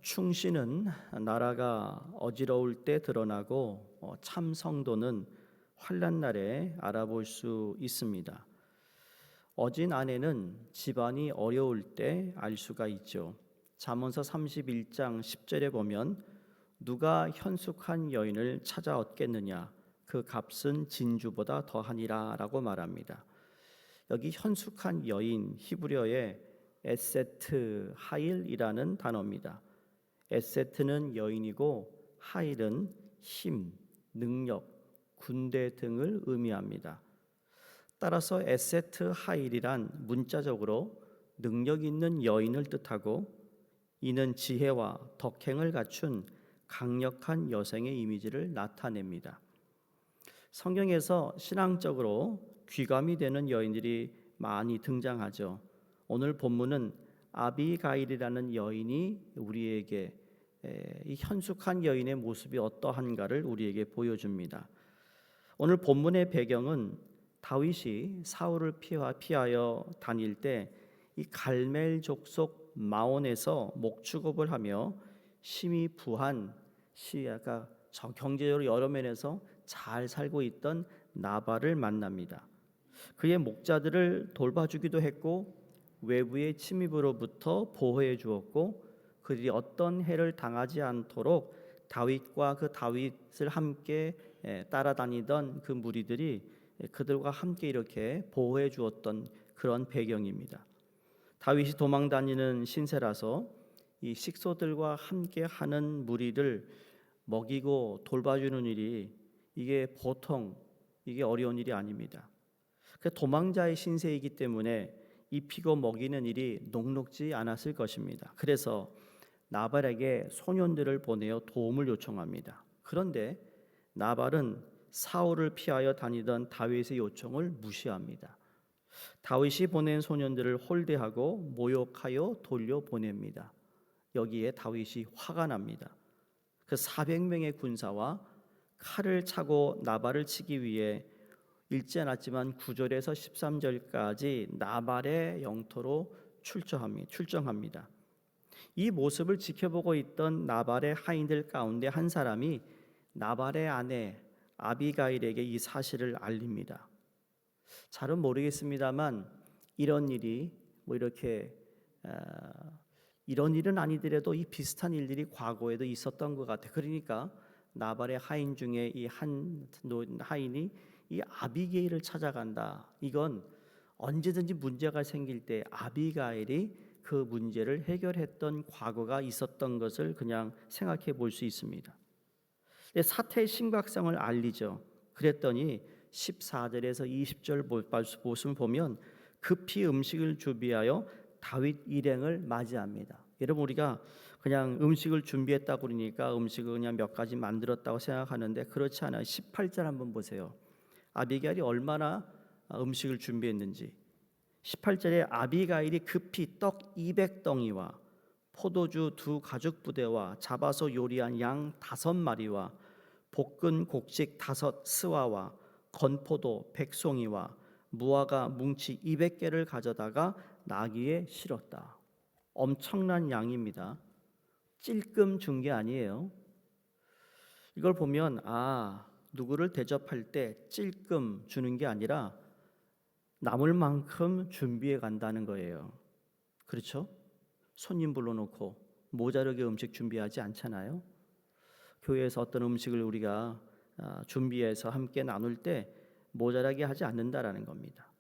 충신은 나라가 어지러울 때 드러나고 참 성도는 환난 날에 알아볼 수 있습니다. 어진 아내는 집안이 어려울 때 알 수가 있죠. 잠언서 31장 10절에 보면 누가 현숙한 여인을 찾아 얻겠느냐 그 값은 진주보다 더하니라 라고 말합니다. 여기 현숙한 여인 히브리어의 에세트 하일이라는 단어입니다. 에세트는 여인이고 하일은 힘, 능력, 군대 등을 의미합니다. 따라서 에세트 하일이란 문자적으로 능력 있는 여인을 뜻하고 이는 지혜와 덕행을 갖춘 강력한 여성의 이미지를 나타냅니다. 성경에서 신앙적으로 귀감이 되는 여인들이 많이 등장하죠. 오늘 본문은 아비가일이라는 여인이 우리에게 이 현숙한 여인의 모습이 어떠한가를 우리에게 보여줍니다. 오늘 본문의 배경은 다윗이 사울을 피하여 다닐 때 이 갈멜 족속 마온에서 목축업을 하며 심히 부한 시야가 경제적으로 여러 면에서 잘 살고 있던 나발을 만납니다. 그의 목자들을 돌봐주기도 했고 외부의 침입으로부터 보호해 주었고 그들이 어떤 해를 당하지 않도록 다윗과 그 다윗을 함께 따라다니던 그 무리들이 그들과 함께 이렇게 보호해 주었던 그런 배경입니다. 다윗이 도망다니는 신세라서 이 식소들과 함께 하는 무리를 먹이고 돌봐주는 일이 이게 어려운 일이 아닙니다. 그 도망자의 신세이기 때문에 입히고 먹이는 일이 녹록지 않았을 것입니다. 그래서 나발에게 소년들을 보내어 도움을 요청합니다. 그런데 나발은 사울을 피하여 다니던 다윗의 요청을 무시합니다. 다윗이 보낸 소년들을 홀대하고 모욕하여 돌려보냅니다. 여기에 다윗이 화가 납니다. 그 400명의 군사와 칼을 차고 나발을 치기 위해 읽지 않았지만 9절에서 13절까지 나발의 영토로 출정합니다. 이 모습을 지켜보고 있던 나발의 하인들 가운데 한 사람이 나발의 아내 아비가일에게 이 사실을 알립니다. 잘은 모르겠습니다만 이런 일이 이런 일은 아니더라도 이 비슷한 일들이 과거에도 있었던 것 같아. 그러니까 나발의 하인 중에 이 한 하인이 이 아비게일을 찾아간다. 이건 언제든지 문제가 생길 때 아비가일이 그 문제를 해결했던 과거가 있었던 것을 그냥 생각해 볼 수 있습니다. 사태의 심각성을 알리죠. 그랬더니 14절에서 20절 말씀 보면 급히 음식을 준비하여 다윗 일행을 맞이합니다. 여러분 우리가 그냥 음식을 준비했다고 그러니까 음식을 그냥 몇 가지 만들었다고 생각하는데 그렇지 않아요. 18절 한번 보세요. 아비가일이 얼마나 음식을 준비했는지. 18절에 아비가일이 급히 떡 200덩이와 포도주 2 가죽 부대와 잡아서 요리한 양 5마리와 볶은 곡식 5 스와와 건포도 100송이와 무화과 뭉치 200개를 가져다가 나귀에 실었다. 엄청난 양입니다. 찔끔 준 게 아니에요. 이걸 보면 누구를 대접할 때 찔끔 주는 게 아니라 남을 만큼 준비해 간다는 거예요. 그렇죠? 손님 불러놓고 모자르게 음식 준비하지 않잖아요. 교회에서 어떤 음식을 우리가 준비해서 함께 나눌 때 모자라게 하지 않는다라는 겁니다.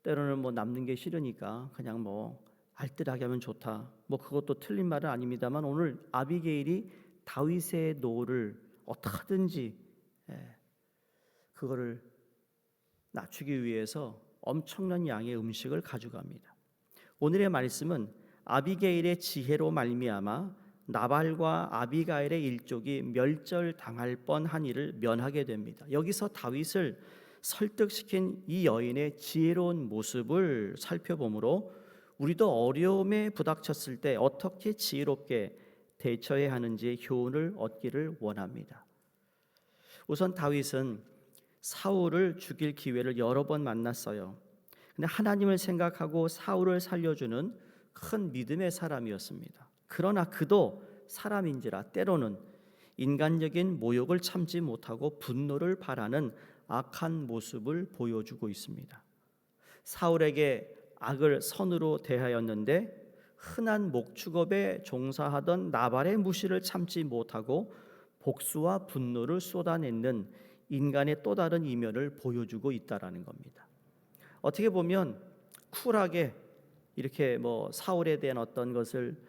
때로는 남는 게 싫으니까 그냥 알뜰하게 하면 좋다. 그것도 틀린 말은 아닙니다만 오늘 아비게일이 다윗의 노를 어떻게든지 그거를 낮추기 위해서 엄청난 양의 음식을 가져갑니다. 오늘의 말씀은 아비게일의 지혜로 말미암아 나발과 아비가일의 일족이 멸절당할 뻔한 일을 면하게 됩니다. 여기서 다윗을 설득시킨 이 여인의 지혜로운 모습을 살펴보므로 우리도 어려움에 부닥쳤을 때 어떻게 지혜롭게 대처해야 하는지 교훈을 얻기를 원합니다. 우선 다윗은 사울을 죽일 기회를 여러 번 만났어요. 근데 하나님을 생각하고 사울을 살려주는 큰 믿음의 사람이었습니다. 그러나 그도 사람인지라 때로는 인간적인 모욕을 참지 못하고 분노를 발하는 악한 모습을 보여주고 있습니다. 사울에게 악을 선으로 대하였는데 흔한 목축업에 종사하던 나발의 무시를 참지 못하고 복수와 분노를 쏟아내는 인간의 또 다른 이면을 보여주고 있다라는 겁니다. 어떻게 보면 쿨하게 이렇게 사울에 대한 어떤 것을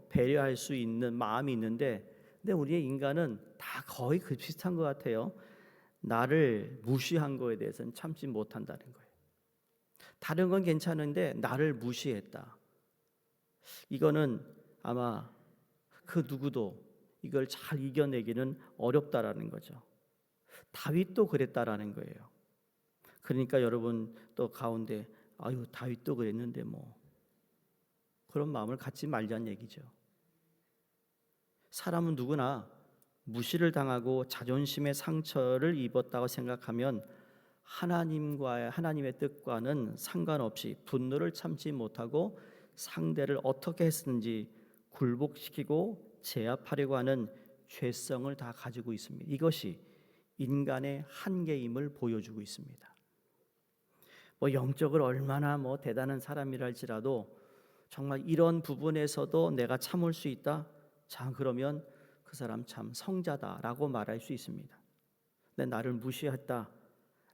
배려할 수 있는 마음이 있는데, 근데 우리의 인간은 다 거의 그 비슷한 것 같아요. 나를 무시한 거에 대해서는 참지 못한다는 거예요. 다른 건 괜찮은데 나를 무시했다. 이거는 아마 그 누구도 이걸 잘 이겨내기는 어렵다라는 거죠. 다윗도 그랬다라는 거예요. 그러니까 여러분 또 가운데 아유 다윗도 그랬는데 그런 마음을 갖지 말자는 얘기죠. 사람은 누구나 무시를 당하고 자존심의 상처를 입었다고 생각하면 하나님의 뜻과는 상관없이 분노를 참지 못하고 상대를 어떻게 했는지 굴복시키고 제압하려고 하는 죄성을 다 가지고 있습니다. 이것이 인간의 한계임을 보여주고 있습니다. 영적으로 얼마나 대단한 사람이랄지라도 정말 이런 부분에서도 내가 참을 수 있다? 자, 그러면 그 사람 참 성자다라고 말할 수 있습니다. 근데 나를 무시했다,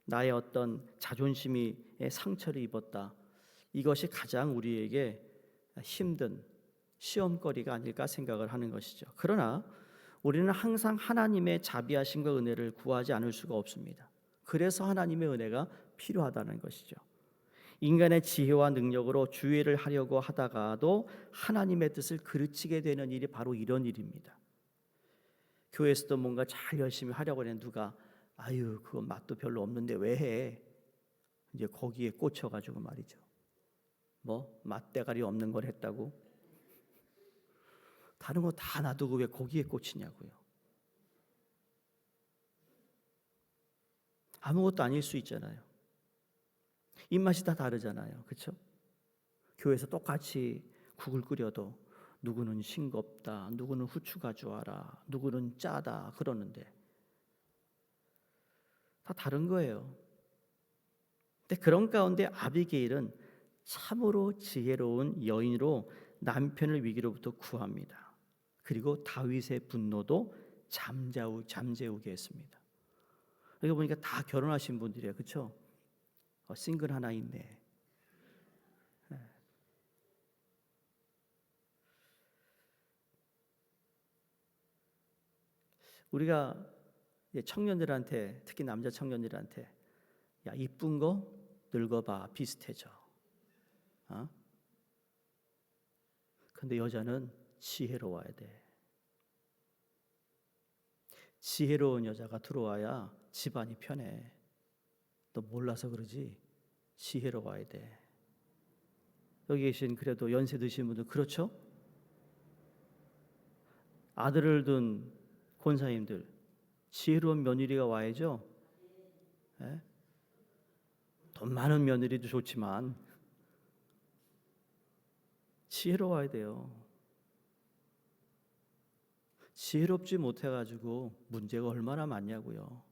나의 어떤 자존심이 상처를 입었다, 이것이 가장 우리에게 힘든 시험거리가 아닐까 생각을 하는 것이죠. 그러나 우리는 항상 하나님의 자비하심과 은혜를 구하지 않을 수가 없습니다. 그래서 하나님의 은혜가 필요하다는 것이죠. 인간의 지혜와 능력으로 주의를 하려고 하다가도 하나님의 뜻을 그르치게 되는 일이 바로 이런 일입니다. 교회에서도 뭔가 잘 열심히 하려고 하는 누가 아유 그건 맛도 별로 없는데 왜 해? 이제 거기에 꽂혀가지고 말이죠. 맛대가리 없는 걸 했다고? 다른 거 다 놔두고 왜 거기에 꽂히냐고요. 아무것도 아닐 수 있잖아요. 입맛이 다 다르잖아요. 그렇죠? 교회에서 똑같이 국을 끓여도 누구는 싱겁다, 누구는 후추 가져와라, 누구는 짜다 그러는데 다 다른 거예요. 근데 그런 가운데 아비게일은 참으로 지혜로운 여인으로 남편을 위기로부터 구합니다. 그리고 다윗의 분노도 잠재우게 했습니다. 여기 보니까 다 결혼하신 분들이에요. 그렇죠? 싱글 하나 있네. 우리가 청년들한테, 특히 남자 청년들한테 야 이쁜 거 늙어봐 비슷해져. 근데 여자는 지혜로워야 돼. 지혜로운 여자가 들어와야 집안이 편해. 너 몰라서 그러지 지혜로워야 돼. 여기 계신 그래도 연세 드신 분들 그렇죠? 아들을 둔 권사님들 지혜로운 며느리가 와야죠. 네? 돈 많은 며느리도 좋지만 지혜로워야 돼요. 지혜롭지 못해가지고 문제가 얼마나 많냐고요.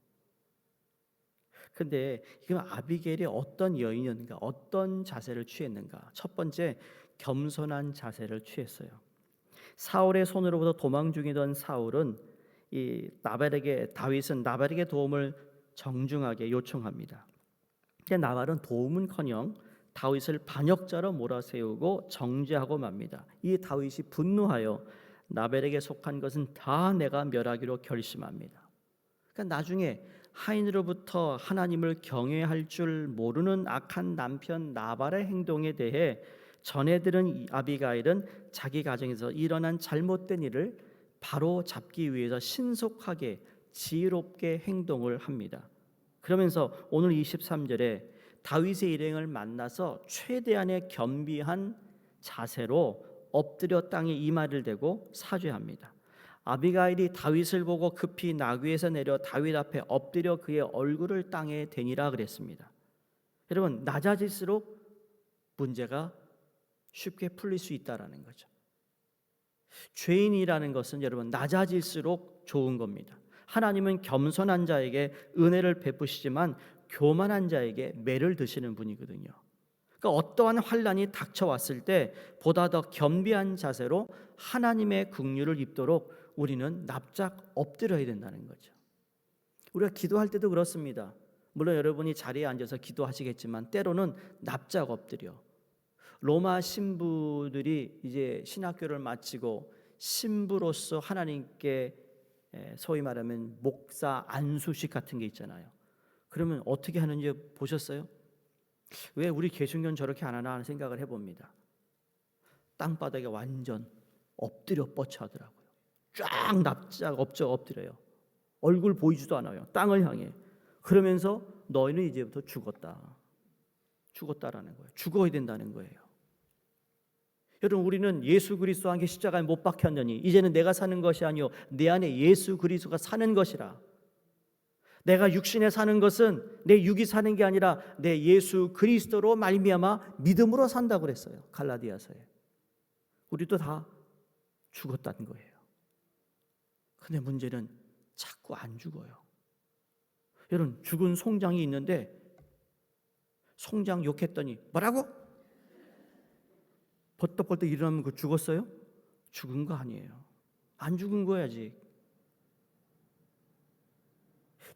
근데 이건 아비게일이 어떤 여인이었는가, 어떤 자세를 취했는가? 첫 번째, 겸손한 자세를 취했어요. 사울의 손으로부터 도망 중이던 사울은 다윗은 나발에게 도움을 정중하게 요청합니다. 근데 나발은 도움은커녕 다윗을 반역자로 몰아세우고 정죄하고 맙니다. 이 다윗이 분노하여 나발에게 속한 것은 다 내가 멸하기로 결심합니다. 그러니까 나중에 하인으로부터 하나님을 경외할 줄 모르는 악한 남편 나발의 행동에 대해 전해 들은 아비가일은 자기 가정에서 일어난 잘못된 일을 바로 잡기 위해서 신속하게 지혜롭게 행동을 합니다. 그러면서 오늘 23절에 다윗의 일행을 만나서 최대한의 겸비한 자세로 엎드려 땅에 이마를 대고 사죄합니다. 아비가일이 다윗을 보고 급히 나귀에서 내려 다윗 앞에 엎드려 그의 얼굴을 땅에 대니라 그랬습니다. 여러분, 낮아질수록 문제가 쉽게 풀릴 수 있다라는 거죠. 죄인이라는 것은 여러분 낮아질수록 좋은 겁니다. 하나님은 겸손한 자에게 은혜를 베푸시지만 교만한 자에게 매를 드시는 분이거든요. 그러니까 어떠한 환난이 닥쳐왔을 때 보다 더 겸비한 자세로 하나님의 긍휼을 입도록 우리는 납작 엎드려야 된다는 거죠. 우리가 기도할 때도 그렇습니다. 물론 여러분이 자리에 앉아서 기도하시겠지만 때로는 납작 엎드려. 로마 신부들이 이제 신학교를 마치고 신부로서 하나님께 소위 말하면 목사 안수식 같은 게 있잖아요. 그러면 어떻게 하는지 보셨어요? 왜 우리 개신교는 저렇게 안 하나 하는 생각을 해봅니다. 땅바닥에 완전 엎드려 뻗쳐 하더라고요. 쫙 납작 엎드려요. 얼굴 보이지도 않아요. 땅을 향해. 그러면서 너희는 이제부터 죽었다라는 거예요. 죽어야 된다는 거예요. 여러분, 우리는 예수 그리스도와 함께 십자가에 못 박혔느니 이제는 내가 사는 것이 아니요 내 안에 예수 그리스도가 사는 것이라. 내가 육신에 사는 것은 내 육이 사는 게 아니라 내 예수 그리스도로 말미암아 믿음으로 산다고 그랬어요. 갈라디아서에. 우리도 다 죽었다는 거예요. 근데 문제는 자꾸 안 죽어요. 여러분, 죽은 송장이 있는데 송장 욕했더니 뭐라고? 벌떡벌떡 일어나면 그 죽었어요? 죽은 거 아니에요. 안 죽은 거야 아직.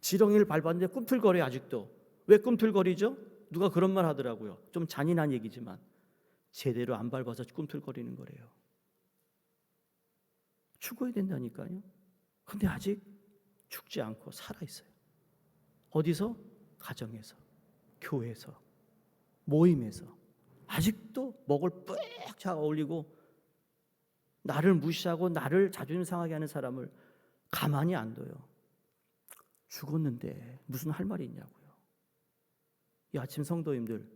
지렁이를 밟았는데 꿈틀거려요 아직도. 왜 꿈틀거리죠? 누가 그런 말 하더라고요. 좀 잔인한 얘기지만 제대로 안 밟아서 꿈틀거리는 거래요. 죽어야 된다니까요. 근데 아직 죽지 않고 살아있어요. 어디서? 가정에서, 교회에서, 모임에서 아직도 목을 빽 잡아 올리고 나를 무시하고 나를 자존심 상하게 하는 사람을 가만히 안 둬요. 죽었는데 무슨 할 말이 있냐고요. 이 아침 성도님들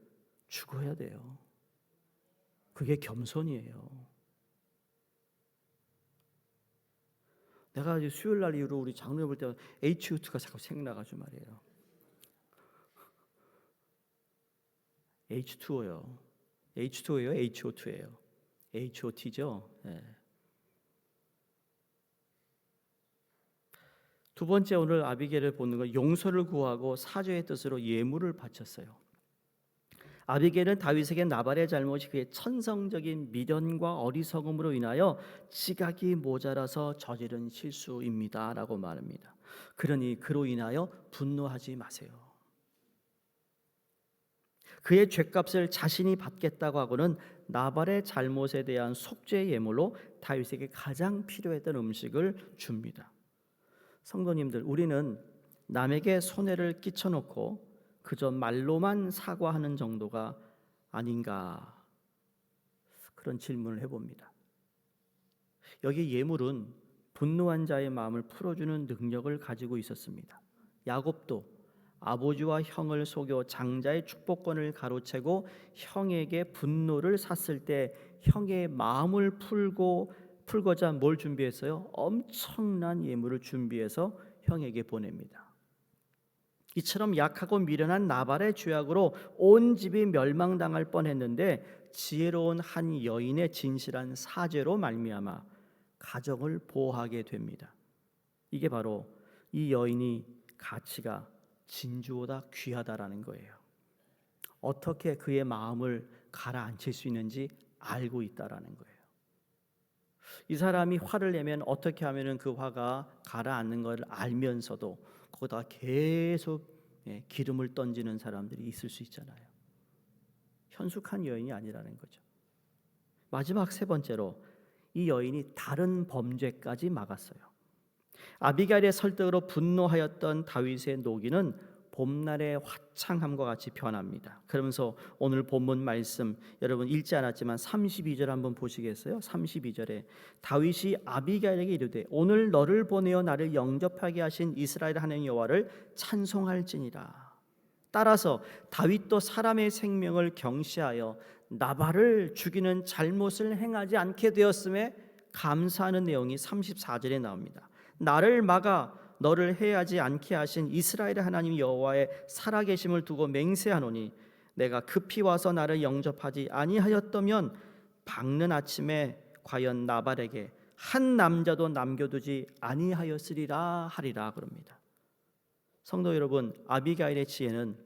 죽어야 돼요. 그게 겸손이에요. 내가 이제 수요일 날 이후로 우리 장로님 볼 때 H2가 자꾸 생각나가지고 말이에요. H2O요. H2O예요? HO2예요? HOT죠. 네. 두 번째 오늘 아비게를 보는 건 용서를 구하고 사죄의 뜻으로 예물을 바쳤어요. 아비게는 다윗에게 나발의 잘못이 그의 천성적인 미련과 어리석음으로 인하여 지각이 모자라서 저지른 실수입니다 라고 말합니다. 그러니 그로 인하여 분노하지 마세요. 그의 죗값을 자신이 받겠다고 하고는 나발의 잘못에 대한 속죄 예물로 다윗에게 가장 필요했던 음식을 줍니다. 성도님들, 우리는 남에게 손해를 끼쳐놓고 그저 말로만 사과하는 정도가 아닌가, 그런 질문을 해봅니다. 여기 예물은 분노한 자의 마음을 풀어주는 능력을 가지고 있었습니다. 야곱도 아버지와 형을 속여 장자의 축복권을 가로채고 형에게 분노를 샀을 때 형의 마음을 풀고자 뭘 준비했어요? 엄청난 예물을 준비해서 형에게 보냅니다. 이처럼 약하고 미련한 나발의 죄악으로 온 집이 멸망당할 뻔했는데 지혜로운 한 여인의 진실한 사죄로 말미암아 가정을 보호하게 됩니다. 이게 바로 이 여인이 가치가 진주보다 귀하다라는 거예요. 어떻게 그의 마음을 가라앉힐 수 있는지 알고 있다라는 거예요. 이 사람이 화를 내면 어떻게 하면은 그 화가 가라앉는 걸 알면서도 거기다 계속 기름을 던지는 사람들이 있을 수 있잖아요. 현숙한 여인이 아니라는 거죠. 마지막 세 번째로 이 여인이 다른 범죄까지 막았어요. 아비가일의 설득으로 분노하였던 다윗의 노기는 봄날의 화창함과 같이 변합니다. 그러면서 오늘 본문 말씀 여러분 읽지 않았지만 32절 한번 보시겠어요? 32절에 다윗이 아비가일에게 이르되 오늘 너를 보내어 나를 영접하게 하신 이스라엘 하나님 여호와를 찬송할지니라. 따라서 다윗도 사람의 생명을 경시하여 나발을 죽이는 잘못을 행하지 않게 되었음에 감사하는 내용이 34절에 나옵니다. 나를 막아 너를 해하지 않게 하신 이스라엘의 하나님 여호와의 살아계심을 두고 맹세하노니 내가 급히 와서 나를 영접하지 아니하였다면 밝는 아침에 과연 나발에게 한 남자도 남겨두지 아니하였으리라 하리라 그럽니다. 성도 여러분, 아비가일의 지혜는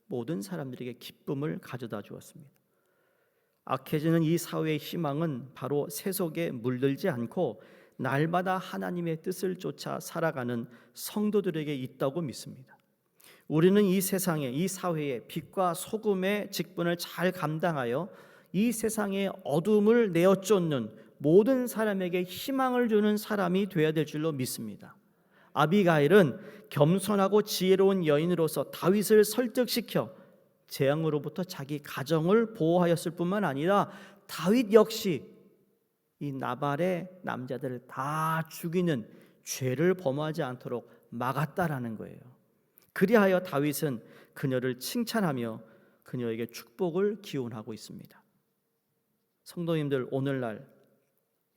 모든 사람들에게 기쁨을 가져다 주었습니다. 악해지는 이 사회의 희망은 바로 세속에 물들지 않고 날마다 하나님의 뜻을 쫓아 살아가는 성도들에게 있다고 믿습니다. 우리는 이 세상에, 이 사회에 빛과 소금의 직분을 잘 감당하여 이 세상의 어둠을 내어쫓는 모든 사람에게 희망을 주는 사람이 되어야 될 줄로 믿습니다. 아비가일은 겸손하고 지혜로운 여인으로서 다윗을 설득시켜 재앙으로부터 자기 가정을 보호하였을 뿐만 아니라 다윗 역시 이 나발의 남자들을 다 죽이는 죄를 범하지 않도록 막았다라는 거예요. 그리하여 다윗은 그녀를 칭찬하며 그녀에게 축복을 기원하고 있습니다. 성도님들, 오늘날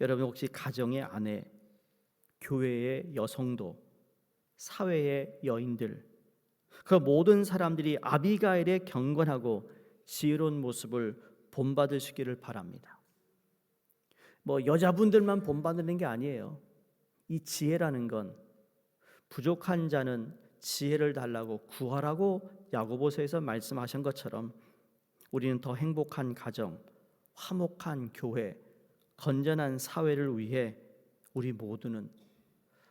여러분 혹시 가정의 아내, 교회의 여성도, 사회의 여인들, 그 모든 사람들이 아비가일의 경건하고 지혜로운 모습을 본받으시기를 바랍니다. 여자분들만 본받는 게 아니에요. 이 지혜라는 건 부족한 자는 지혜를 달라고 구하라고 야고보서에서 말씀하신 것처럼 우리는 더 행복한 가정, 화목한 교회, 건전한 사회를 위해 우리 모두는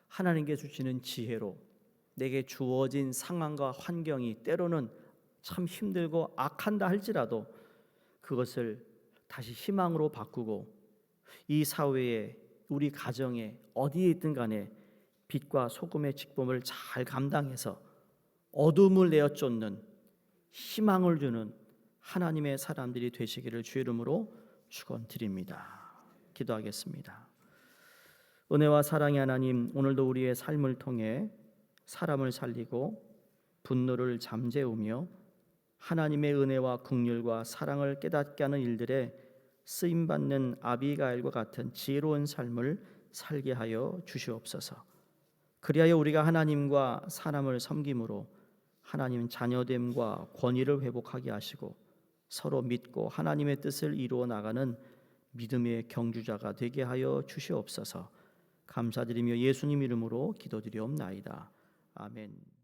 하나님께 주시는 지혜로 내게 주어진 상황과 환경이 때로는 참 힘들고 악한다 할지라도 그것을 다시 희망으로 바꾸고 이 사회에, 우리 가정에 어디에 있든 간에 빛과 소금의 직분을 잘 감당해서 어둠을 내어쫓는 희망을 주는 하나님의 사람들이 되시기를 주의 이름으로 축원드립니다. 기도하겠습니다. 은혜와 사랑의 하나님, 오늘도 우리의 삶을 통해 사람을 살리고 분노를 잠재우며 하나님의 은혜와 긍휼과 사랑을 깨닫게 하는 일들에 쓰임받는 아비가일과 같은 지혜로운 삶을 살게 하여 주시옵소서. 그리하여 우리가 하나님과 사람을 섬김으로 하나님 자녀됨과 권위를 회복하게 하시고 서로 믿고 하나님의 뜻을 이루어 나가는 믿음의 경주자가 되게 하여 주시옵소서. 감사드리며 예수님 이름으로 기도드리옵나이다. 아멘.